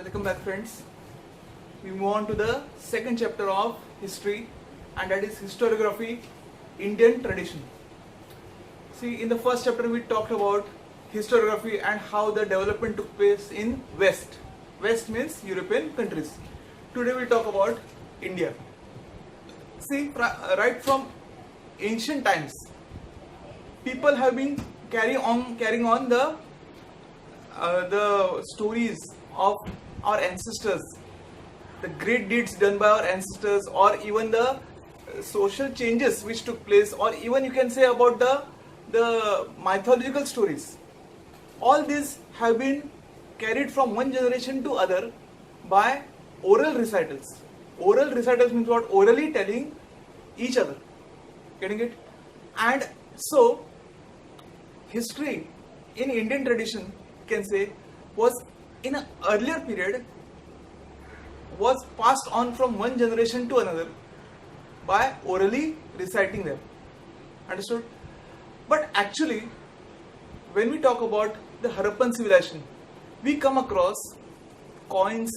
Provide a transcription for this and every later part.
Welcome back, friends. We move on to the second chapter of history, and that is historiography, Indian tradition. See, in the first chapter we talked about historiography and how the development took place in West. West means European countries. Today we talk about India. See, right from ancient times, people have been carrying on the stories of our ancestors, the great deeds done by our ancestors, or even the social changes which took place, or even you can say about the mythological stories. All these have been carried from one generation to other by oral recitals. Oral recitals means what? Orally telling each other. Getting it? And so, history in Indian tradition, you can say, was in an earlier period was passed on from one generation to another by orally reciting them. Understood? But actually, when we talk about the Harappan civilization, we come across coins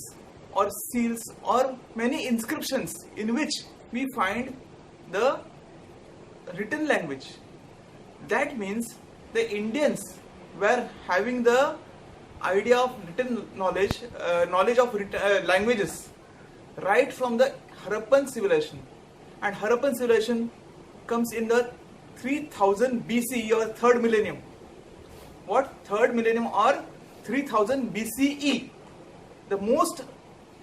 or seals or many inscriptions in which we find the written language. That means the Indians were having the idea of written knowledge, of languages right from the Harappan civilization. And Harappan civilization comes in the 3000 BCE or third millennium. What? Third millennium or 3000 BCE. The most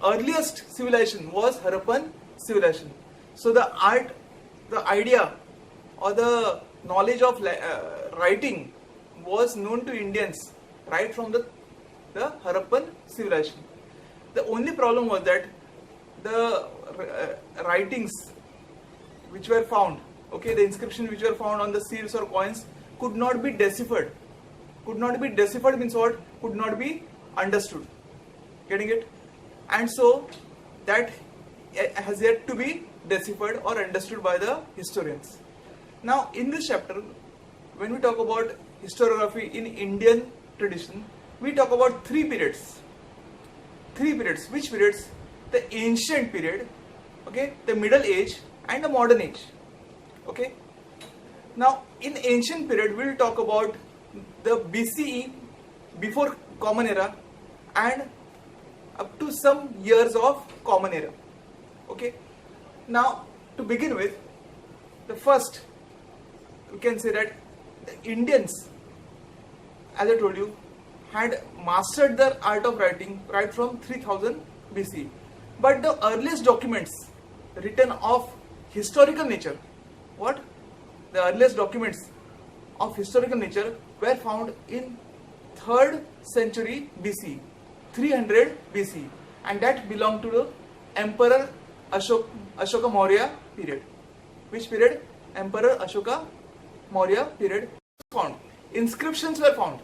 earliest civilization was Harappan civilization. So the art, the idea or the knowledge of writing was known to Indians right from the Harappan civilization. The only problem was that the writings which were found, the inscriptions which were found on the seals or coins could not be deciphered. Could not be deciphered means what? Could not be understood. Getting it? And so that has yet to be deciphered or understood by the historians. Now in this chapter, when we talk about historiography in Indian tradition, we talk about three periods. Which periods? The ancient period, the middle age and the modern age. Now in ancient period, we will talk about the BCE, before Common Era, and up to some years of Common Era. Now to begin with, the first, we can say that the Indians, as I told you, had mastered the art of writing right from 3000 BC. But the earliest documents written of historical nature, the earliest documents of historical nature were found in 3rd century BC, 300 BC, and that belonged to the Emperor Ashoka Maurya period. Which period? Emperor Ashoka Maurya period found. Inscriptions were found.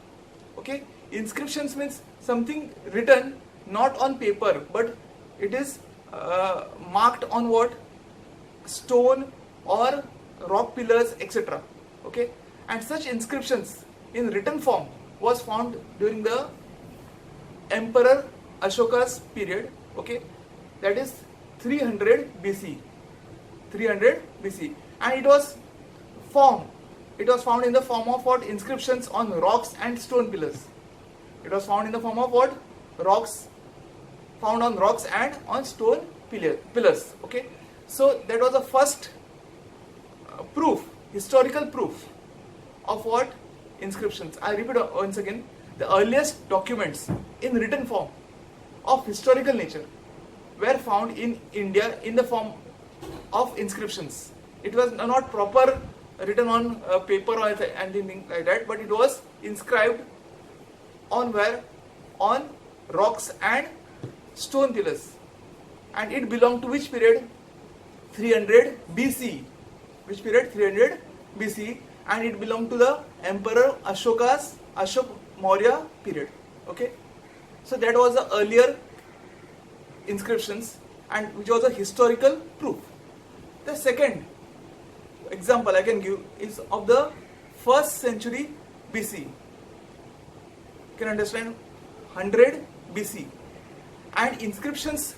Inscriptions means something written not on paper, but it is marked on what? Stone or rock pillars, etc. And such inscriptions in written form was found during the Emperor Ashoka's period. That is 300 BC. 300 BC, and it was found in the form of what? Inscriptions on rocks and stone pillars. It was found in the form of what? Found on rocks and on stone pillars. So that was the first proof, historical proof of what? Inscriptions. I repeat once again, the earliest documents in written form of historical nature were found in India in the form of inscriptions. It was not proper written on paper or anything like that, but it was inscribed on where? On rocks and stone pillars. And it belonged to which period? 300 BC. Which period? 300 BC. And it belonged to the Emperor Ashoka Maurya period. So that was the earlier inscriptions, and which was a historical proof. The second example I can give is of the 1st century BC. You can understand? 100 BC. and inscriptions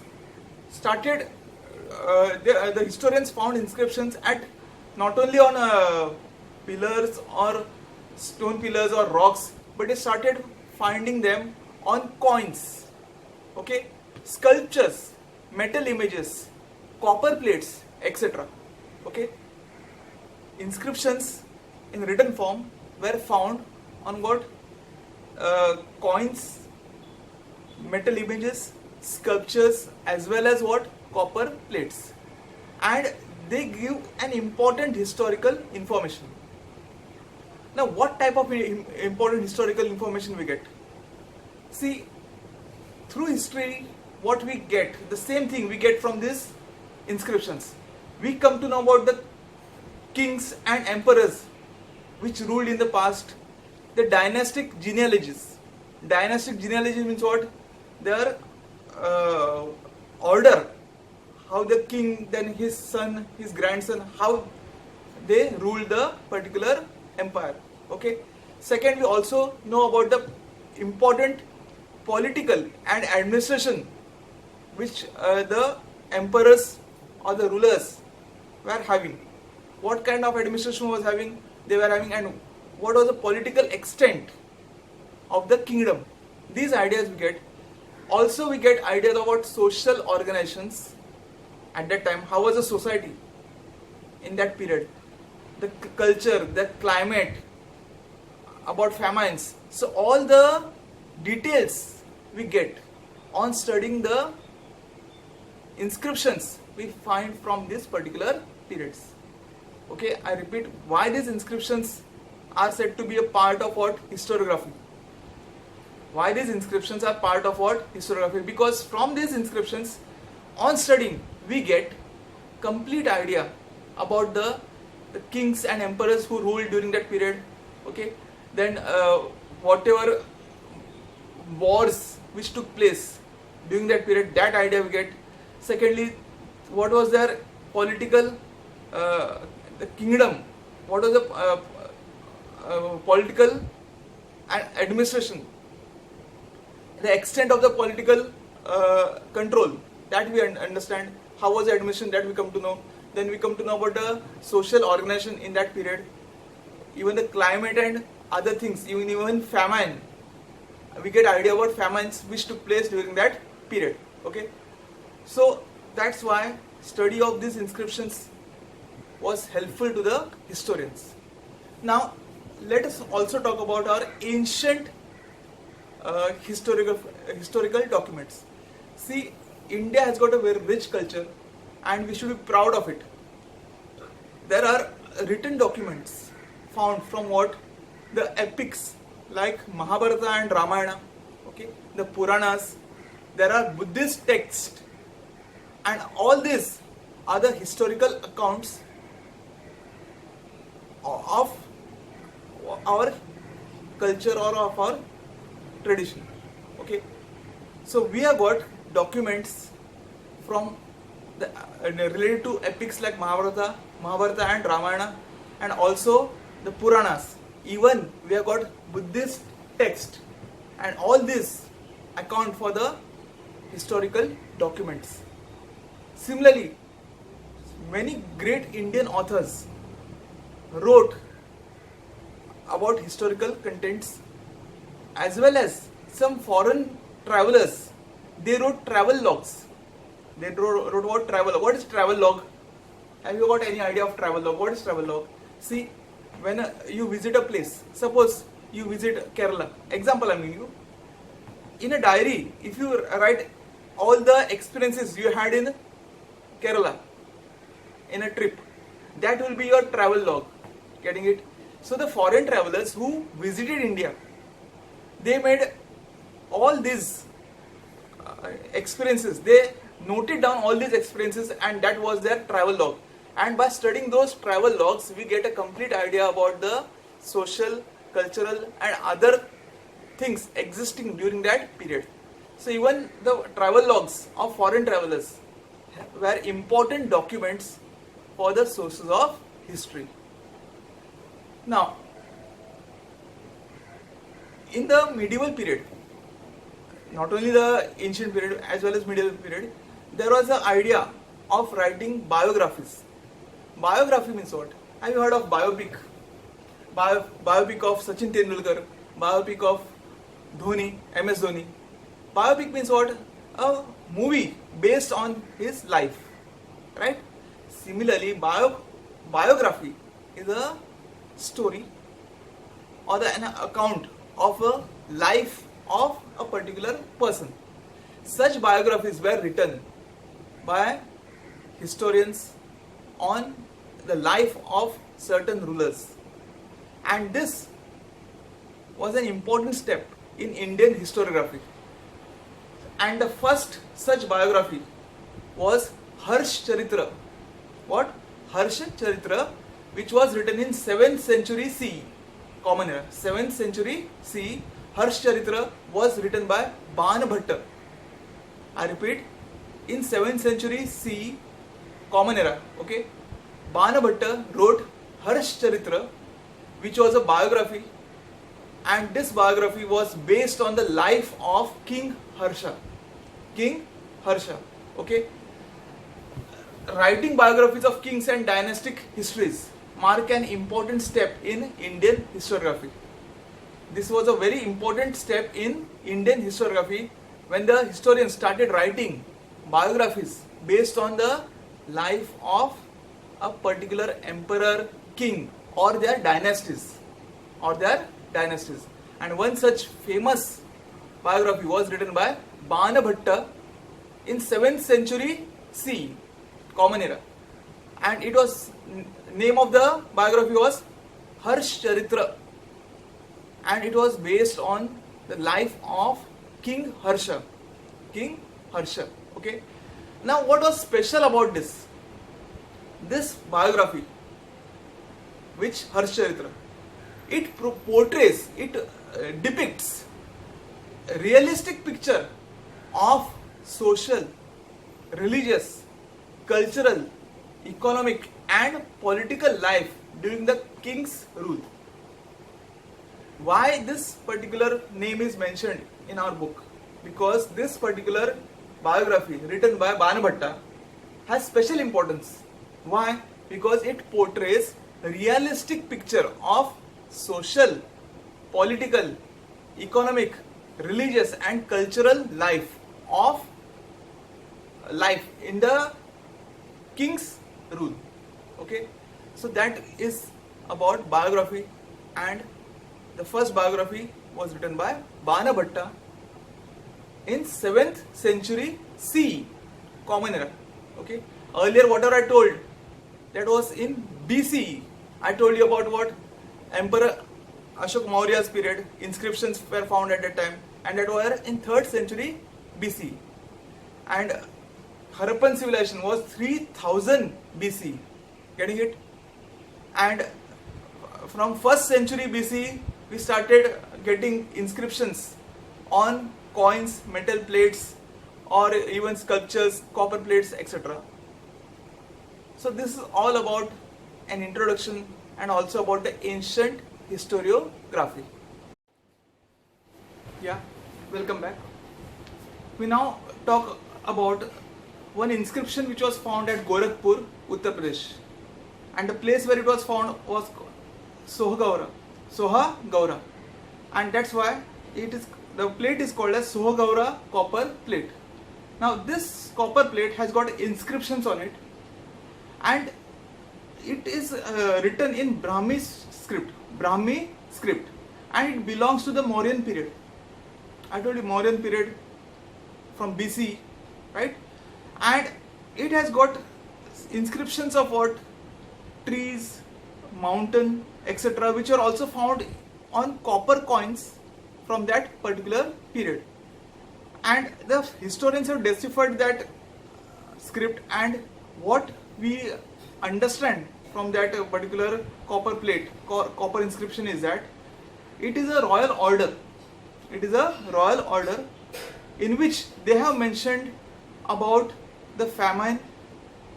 started. The historians found inscriptions at not only on pillars or stone pillars or rocks, but they started finding them on coins, okay, sculptures, metal images, copper plates, etc. Okay, inscriptions in written form were found on what? Coins, metal images, sculptures, as well as what? Copper plates, and they give an important historical information. Now, what type of important historical information we get? See, through history, what we get, the same thing we get from these inscriptions. We come to know about the kings and emperors which ruled in the past, the dynastic genealogies. Dynastic genealogy means what? Their order, how the king, then his son, his grandson, how they ruled the particular empire. Okay. Second, we also know about the important political and administration which the emperors or the rulers were having. What kind of administration they were having, and what was the political extent of the kingdom. These ideas we get. Also, we get ideas about social organizations at that time. How was the society in that period? The culture, the climate, about famines. So all the details we get on studying the inscriptions we find from this particular periods. Okay, I repeat, why these inscriptions are said to be a part of what? Historiography. Why these inscriptions are part of what? Historiography. Because from these inscriptions, on studying, we get complete idea about the kings and emperors who ruled during that period. Okay, then whatever wars which took place during that period, that idea we get. Secondly, what was their political the kingdom, what was the political and administration, the extent of the political control, that we understand. How was the administration, that we come to know. Then we come to know about the social organization in that period, even the climate and other things, even famine. We get idea about famines which took place during that period. Okay, so that's why study of these inscriptions was helpful to the historians. Now, let us also talk about our ancient historical documents. See, India has got a very rich culture and we should be proud of it. There are written documents found from what? The epics like Mahabharata and Ramayana, okay, the Puranas. There are Buddhist texts, and all these are the historical accounts of our culture or of our tradition. Okay, so we have got documents from the related to epics like Mahabharata and Ramayana, and also the Puranas. Even we have got Buddhist text, and all this account for the historical documents. Similarly, many great Indian authors wrote about historical contents, as well as some foreign travelers. They wrote travel logs. They wrote about travel. What is travel log? Have you got any idea of travel log? What is travel log? See, when you visit a place, suppose you visit Kerala. Example I'm giving you. In a diary, if you write all the experiences you had in Kerala in a trip, that will be your travel log. Getting it? So the foreign travelers who visited India, they made all these experiences. They noted down all these experiences, and that was their travel log. And by studying those travel logs, we get a complete idea about the social, cultural and other things existing during that period. So even the travel logs of foreign travelers were important documents for the sources of history. Now, in the medieval period, not only the ancient period as well as medieval period, there was an idea of writing biographies. Biography means what? Have you heard of biopic? Biopic of Sachin Tendulkar, biopic of Dhoni, MS Dhoni. Biopic means what? A movie based on his life, right? Similarly, biography is a story or an account of a life of a particular person. Such biographies were written by historians on the life of certain rulers, and this was an important step in Indian historiography. And the first such biography was Harsh Charitra. What? Harsh Charitra, which was written in 7th century CE, Common Era. 7th century CE, Harsh Charitra was written by Banabhatta. I repeat, in 7th century CE, Common Era. Okay, Banabhatta wrote Harsh Charitra, which was a biography, and this biography was based on the life of King Harsha. King Harsha. Okay, writing biographies of kings and dynastic histories mark an important step in Indian historiography. This was a very important step in Indian historiography when the historians started writing biographies based on the life of a particular emperor, king, or their dynasties. And one such famous biography was written by Banabhatta in 7th century CE, Common Era, and it was name of the biography was Harsh Charitra, and it was based on the life of King Harsha. Okay. Now, what was special about this biography, which Harsh Charitra? It portrays, it depicts a realistic picture of social, religious, cultural, economic and political life during the king's rule. Why this particular name is mentioned in our book? Because this particular biography written by Banabhatta has special importance. Why? Because it portrays a realistic picture of social, political, economic, religious and cultural life in the king's rule. Okay, so that is about biography, and the first biography was written by Banabhatta in 7th century CE, Common Era. Okay, earlier whatever I told, that was in BCE. I told you about what? Emperor Ashok Maurya's period, inscriptions were found at that time, and that were in 3rd century BC. And Harappan civilization was 3000 BC. Getting it? And from 1st century BC, we started getting inscriptions on coins, metal plates, or even sculptures, copper plates, etc. So this is all about an introduction and also about the ancient historiography. Yeah, welcome back. We now talk about one inscription which was found at Gorakhpur, Uttar Pradesh, and the place where it was found was Sohagaura, and that's why the plate is called as Sohagaura copper plate. Now this copper plate has got inscriptions on it, and it is written in Brahmi script, and it belongs to the Mauryan period. I told you Mauryan period from BC, right? And it has got inscriptions of what? Trees, mountain, etc., which are also found on copper coins from that particular period. And the historians have deciphered that script, and what we understand from that particular copper plate, copper inscription, is that it is a royal order. It is a royal order in which they have mentioned about the famine,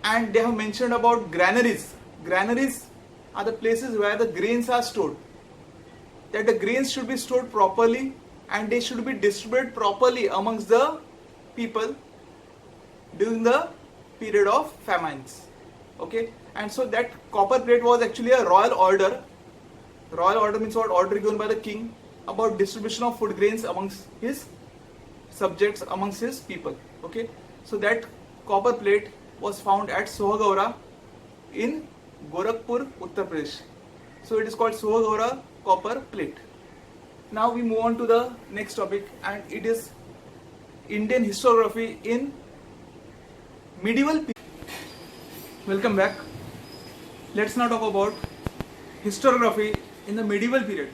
and they have mentioned about granaries. Granaries are the places where the grains are stored. That the grains should be stored properly and they should be distributed properly amongst the people during the period of famines. Okay, and so that copper plate was actually a royal order. Royal order means what? Order given by the king about distribution of food grains amongst his subjects, amongst his people. Okay, so that copper plate was found at Sohagaura in Gorakhpur, Uttar Pradesh. So it is called Sohagaura copper plate. Now we move on to the next topic, and it is Indian historiography in medieval period. Welcome back. Let's now talk about historiography in the medieval period.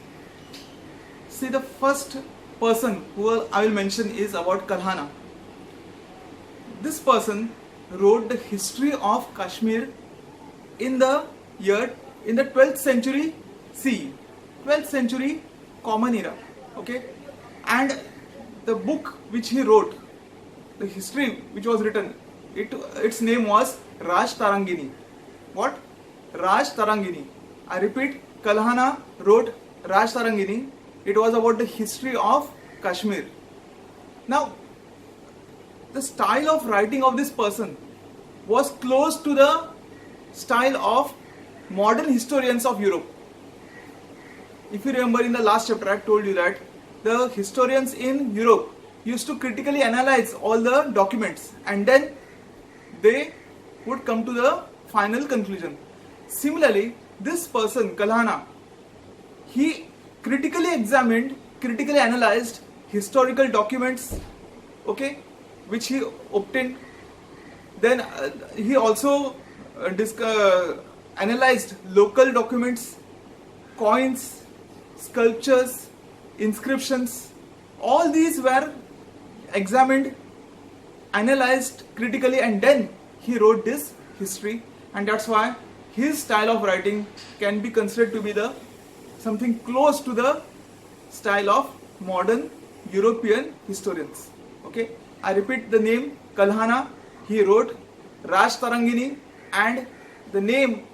See, the first person who I will mention is about Kalhana. This person wrote the history of Kashmir in the 12th century CE, 12th century Common Era. Okay, and the book which he wrote, the history which was written, its name was Raj Tarangini. What? Raj Tarangini. I repeat, Kalhana wrote Raj Tarangini. It was about the history of Kashmir. Now, the style of writing of this person was close to the style of modern historians of Europe. If you remember, in the last chapter I told you that the historians in Europe used to critically analyze all the documents and then they would come to the final conclusion. Similarly, this person, Kalhana, he critically examined, critically analyzed historical documents, okay, which he obtained. Then he also analyzed local documents, coins, sculptures, inscriptions. All these were examined, analyzed critically, and then he wrote this history. And that's why his style of writing can be considered to be the something close to the style of modern European historians. Okay, I repeat the name Kalhana. He wrote Raj Tarangini, and the name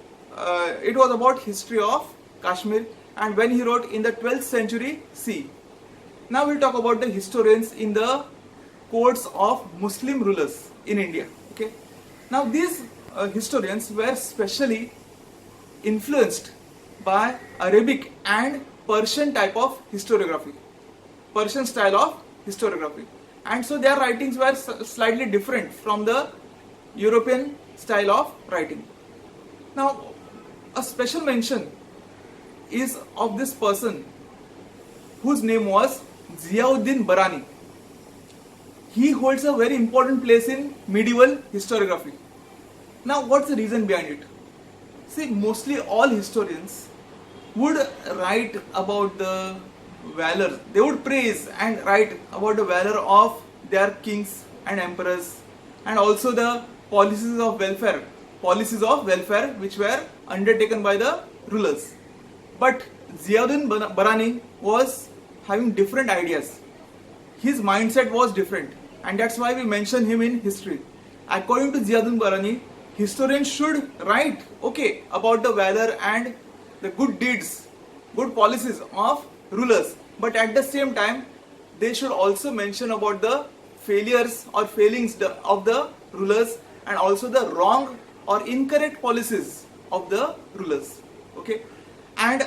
it was about history of Kashmir, and when he wrote in the 12th century CE. Now we'll talk about the historians in the courts of Muslim rulers in India. Okay, now these historians were specially influenced by Arabic and Persian type of historiography, Persian style of historiography, and so their writings were slightly different from the European style of writing. Now, a special mention is of this person whose name was Ziauddin Barani. He holds a very important place in medieval historiography. Now, what's the reason behind it? See, mostly all historians would write about the valor. They would praise and write about the valor of their kings and emperors, and also the policies of welfare which were undertaken by the rulers. But Ziauddin Barani was having different ideas. His mindset was different, and that's why we mention him in history. According to Ziauddin Barani, historians should write about the valor and the good deeds, good policies of rulers, but at the same time they should also mention about the failures or failings of the rulers, and also the wrong or incorrect policies of the rulers. Okay, and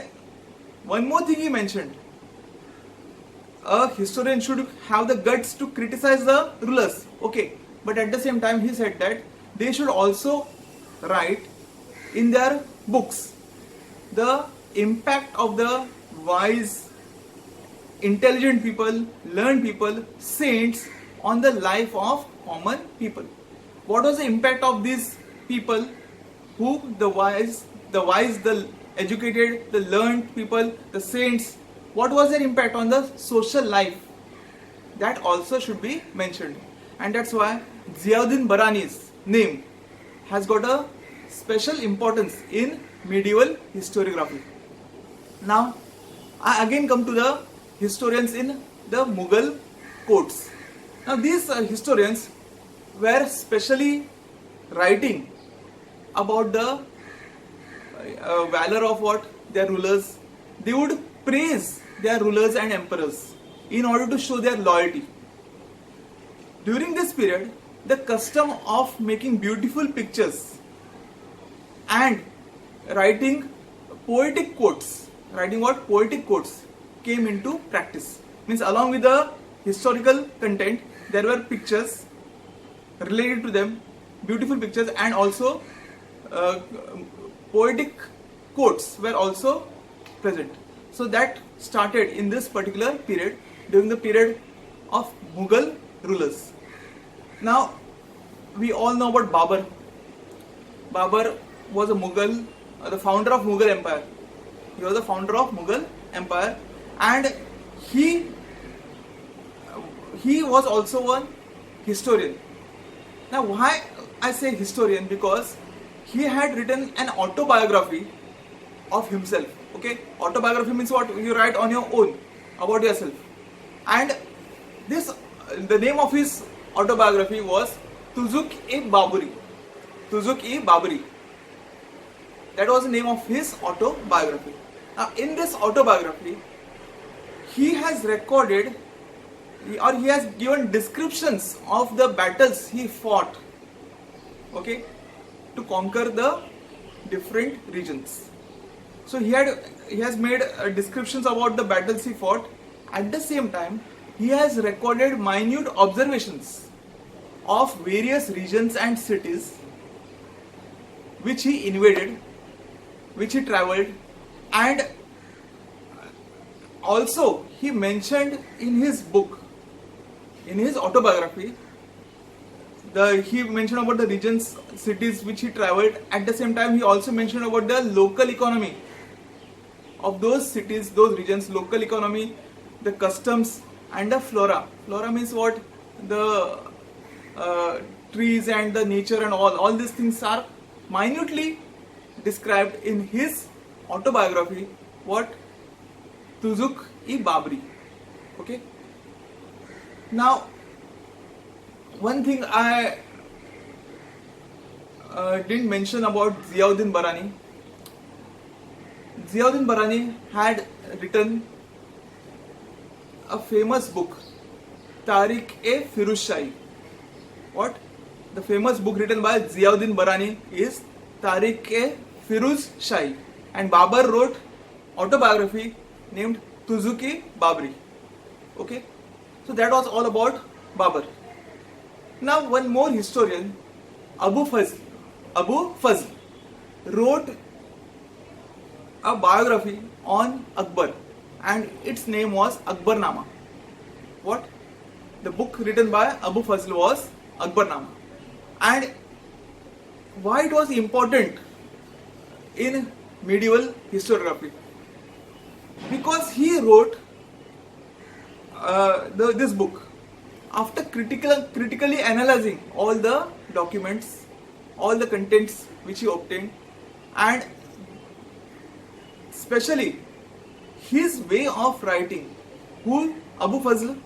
one more thing he mentioned, a historian should have the guts to criticize the rulers, okay, but at the same time he said that they should also write in their books the impact of the wise, intelligent people, learned people, saints on the life of common people. What was the impact of these people, who the wise, the educated, the learned people, the saints? What was their impact on the social life? That also should be mentioned, and that's why Ziauddin Barani's name has got a special importance in medieval historiography. Now, I again come to the historians in the Mughal courts. Now, these historians were specially writing about the valor of their rulers. They would praise their rulers and emperors in order to show their loyalty. During this period, the custom of making beautiful pictures and writing poetic quotes, came into practice. Means along with the historical content, there were pictures related to them, beautiful pictures, and also poetic quotes were also present. So that started in this particular period, during the period of Mughal rulers. Now, we all know about Babur. Babur was a Mughal, the founder of Mughal Empire. He was the founder of Mughal Empire, and he was also one historian. Now, why I say historian? Because he had written an autobiography of himself. Okay, autobiography means what? You write on your own about yourself, and the name of his autobiography was Tuzuk-e-Baburi. Tuzuk-e-Baburi. That was the name of his autobiography. Now, in this autobiography, he has recorded, or he has given descriptions of the battles he fought, okay, to conquer the different regions. So he has made descriptions about the battles he fought. At the same time, he has recorded minute observations of various regions and cities which he invaded, which he traveled, and also he mentioned in his book, in his autobiography, he mentioned about the regions, cities which he traveled. At the same time, he also mentioned about the local economy of those cities, those regions, local economy, the customs, and the flora. Flora means what? The trees and the nature and all these things are minutely described in his autobiography, what? Tuzuk-e-Baburi. Okay. Now, one thing I didn't mention about Ziauddin Barani. Ziauddin Barani had written a famous book, Tariq-e-Firuz-Shahi. What? The famous book written by Ziauddin Barani is Tariq-e-Firuz-Shahi, and Babur wrote autobiography named Tuzuk-e-Baburi. Okay, so that was all about Babur. Now, one more historian, Abu Fazl wrote a biography on Akbar, and its name was Akbarnama. What? The book written by Abu Fazl was Akbarnama. And why it was important in medieval historiography? Because he wrote this book after critically analyzing all the documents, all the contents which he obtained, and especially his way of writing, Abu Fazl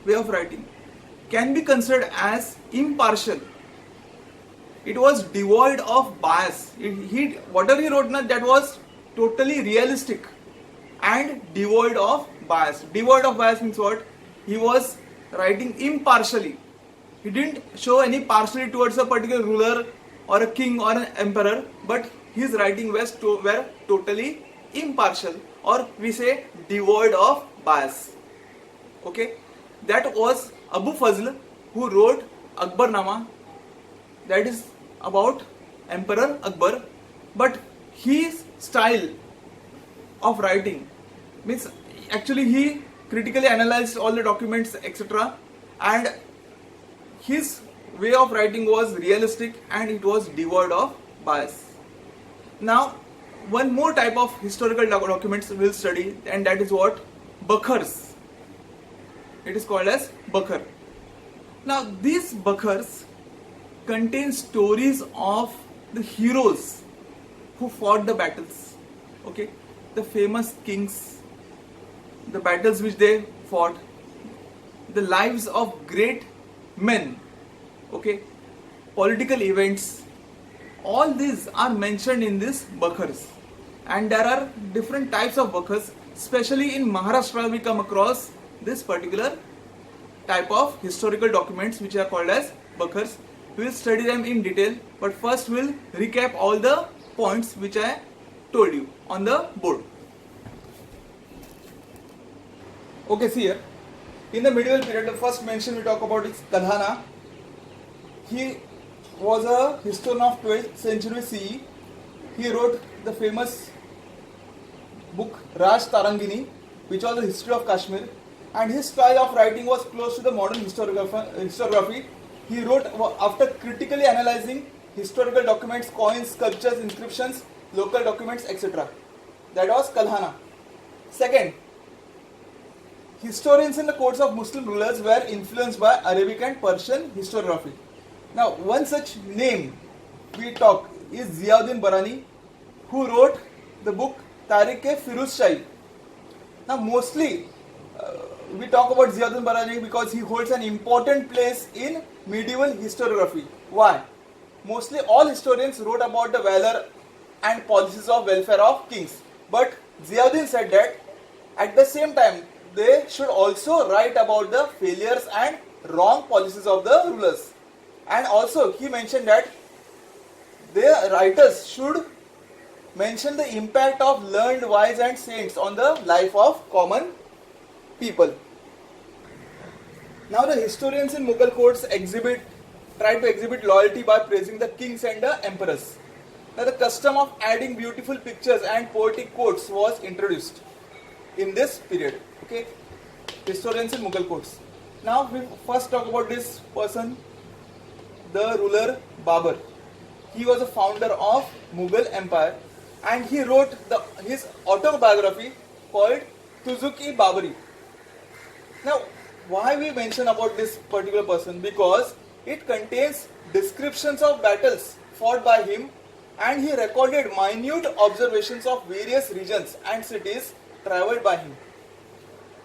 way of writing, can be considered as impartial. It was devoid of bias. Whatever he wrote, that was totally realistic and devoid of bias. Devoid of bias means what? He was writing impartially. He didn't show any partiality towards a particular ruler or a king or an emperor, but his writing were totally impartial, or we say devoid of bias. Okay, that was Abu Fazl who wrote Akbarnama, that is about Emperor Akbar. But his style of writing means, actually he critically analyzed all the documents, etc., and his way of writing was realistic and it was devoid of bias. Now, one more type of historical documents we'll study, and that is what? Bakhars. It is called as Bakhar. Now, these Bakhars contain stories of the heroes who fought the battles. Okay, the famous kings, the battles which they fought, the lives of great men. Okay, political events. All these are mentioned in this Bakhars, and there are different types of Bakhars. Especially in Maharashtra, we come across this particular type of historical documents which are called as Bakhars. We will study them in detail, but first we will recap all the points which I told you on the board. Okay, see here. In the medieval period, the first mention we talk about is Kalhana. He was a historian of 12th century CE. He wrote the famous book Raj Tarangini, which was the history of Kashmir, and his style of writing was close to the modern historiography. He wrote after critically analyzing historical documents, coins, sculptures, inscriptions, local documents, etc. That was Kalhana. Second, historians in the courts of Muslim rulers were influenced by Arabic and Persian historiography. Now, one such name we talk is Ziauddin Barani, who wrote the book Tarikh-e-Firuz Shahi. Now, mostly we talk about Ziauddin Barani because he holds an important place in medieval historiography. Why? Mostly all historians wrote about the valor and policies of welfare of kings. But Ziauddin said that at the same time they should also write about the failures and wrong policies of the rulers. And also he mentioned that the writers should mention the impact of learned, wise and saints on the life of common people. Now the historians in Mughal courts try to exhibit loyalty by praising the kings and the emperors. Now the custom of adding beautiful pictures and poetic quotes was introduced in this period. Okay, historians in Mughal courts. Now we first talk about this person, the ruler Babur. He was a founder of Mughal Empire, and he wrote his autobiography called Tuzuk-e-Babari. Now, why we mention about this particular person? Because it contains descriptions of battles fought by him, and he recorded minute observations of various regions and cities travelled by him,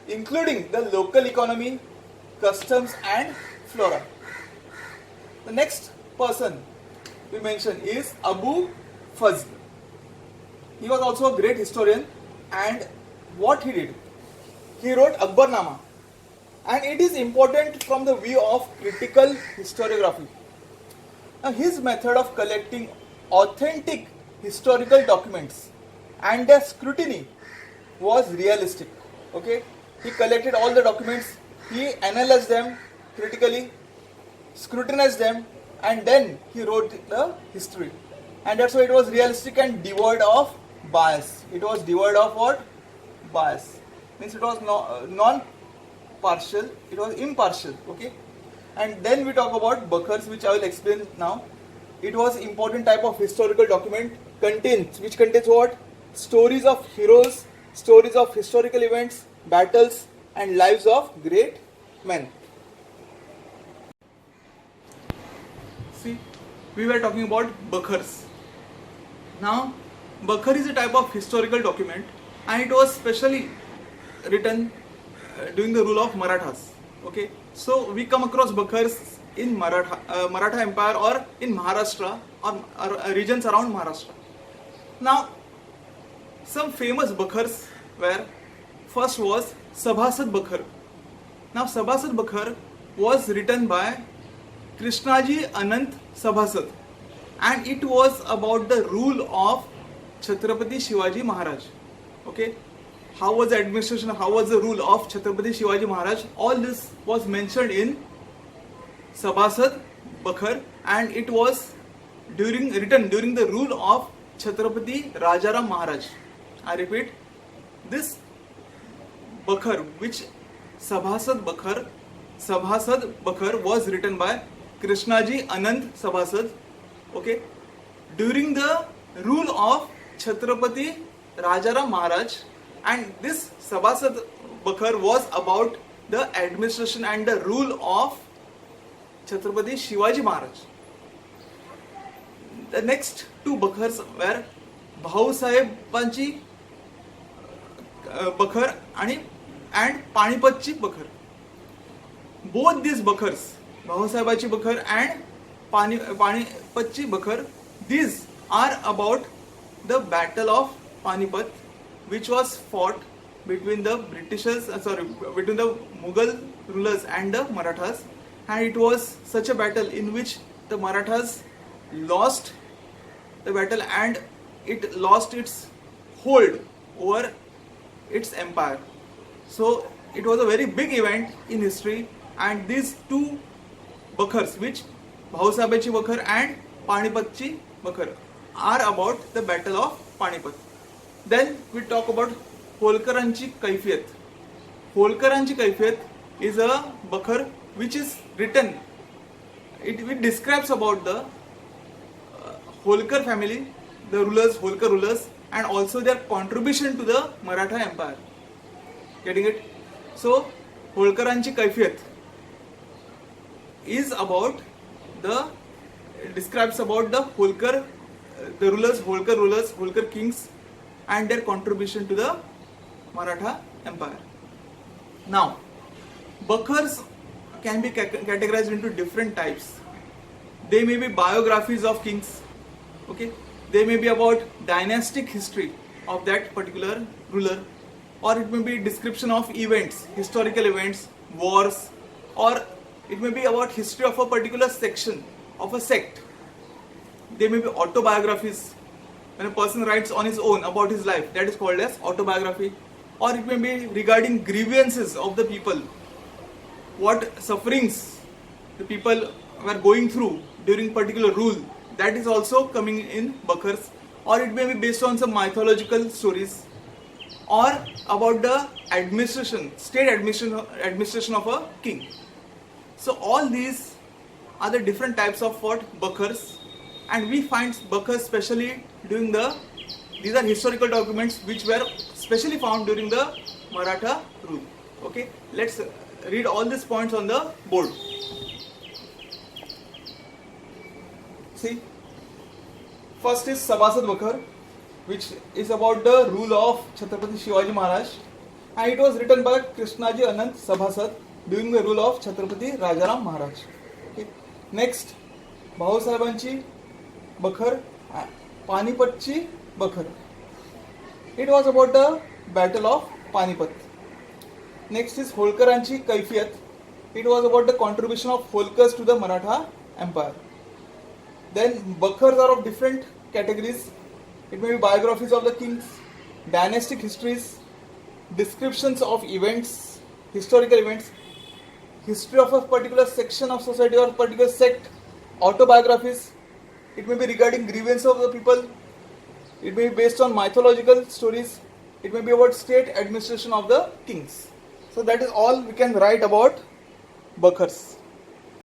including the local economy, customs and flora. The next person we mention is Abu Fazl. He was also a great historian, and what he did? He wrote Akbarnama, and it is important from the view of critical historiography. Now, his method of collecting authentic historical documents and their scrutiny was realistic. Okay, he collected all the documents, he analyzed them critically, scrutinized them, and then he wrote the history. And that's why it was realistic and devoid of bias. It was devoid of what? Bias. Means it was non-partial, it was impartial. Okay. And then we talk about Bakhars, which I will explain now. It was important type of historical document which contains what? Stories of heroes, stories of historical events, battles, and lives of great men. See, we were talking about Bakhars. Now, Bakhar is a type of historical document, and it was specially written during the rule of Marathas. Okay, so we come across Bakhars in Maratha Empire or in Maharashtra or regions around Maharashtra. Now, some famous Bakhars were, first was Sabhasad Bakhar. Now, Sabhasad Bakhar was written by Krishnaji Anant Sabhasad, and it was about the rule of Chhatrapati Shivaji Maharaj. Okay, how was the administration, how was the rule of Chhatrapati Shivaji Maharaj? All this was mentioned in Sabhasad Bakhar, and it was written during the rule of Chhatrapati Rajaram Maharaj. I repeat, this Bakhar, which Sabhasad Bakhar was written by Krishnaji Anant Sabhasad. Okay, during the rule of Chhatrapati Rajaram Maharaj, and this Sabhasad Bakhar was about the administration and the rule of Chhatrapati Shivaji Maharaj. The next two Bakhars were Bhausahebची Bakhar and Panipatchi Bakhar. Both these Bakhars, Bhausahebची Bakhar and Panipatchi Bakhar, these are about the battle of Panipat, which was fought between the between the Mughal rulers and the Marathas, and it was such a battle in which the Marathas lost the battle and it lost its hold over its empire. So it was a very big event in history, and these two Bakhars, which Bhausahebachi Bakhar and Panipatchi Bakhar, are about the battle of Panipat. Then we talk about Holkaranchi Kaifiyat. Holkaranchi Kaifiyat is a Bakhar which is written. It describes about the Holkar family, the rulers, Holkar rulers, and also their contribution to the Maratha Empire. Getting it? So Holkaranchi Kaifiyat is about describes about the Holkar, Holkar rulers, Holkar kings, and their contribution to the Maratha Empire. Now, Bakhars can be categorized into different types. They may be biographies of kings, okay? They may be about dynastic history of that particular ruler, or it may be description of events, historical events, wars, or it may be about history of a particular section of a sect. They may be autobiographies. When a person writes on his own about his life, that is called as autobiography. Or it may be regarding grievances of the people, what sufferings the people were going through during particular rule, that is also coming in Bakhars. Or it may be based on some mythological stories, or about the state administration of a king. So all these are the different types of Bakhars, and we find Bakhars especially during these are historical documents which were specially found during the Maratha rule. Okay, let's read all these points on the board. See, first is Sabhasad Bakhar, which is about the rule of Chhatrapati Shivaji Maharaj, and it was written by Krishnaji Anant Sabhasad during the rule of Chhatrapati Rajaram Maharaj. Okay. Next, Bhausahebanchi Bakhar, Panipatchi Bakhar. It was about the battle of Panipat. Next is Holkaranchi Kaifiyat. It was about the contribution of Holkars to the Maratha Empire. Then Bakhars are of different categories. It may be biographies of the kings, dynastic histories, descriptions of events, historical events, history of a particular section of society or particular sect, autobiographies. It may be regarding grievances of the people. It may be based on mythological stories. It may be about state administration of the kings. So that is all we can write about Bakhars.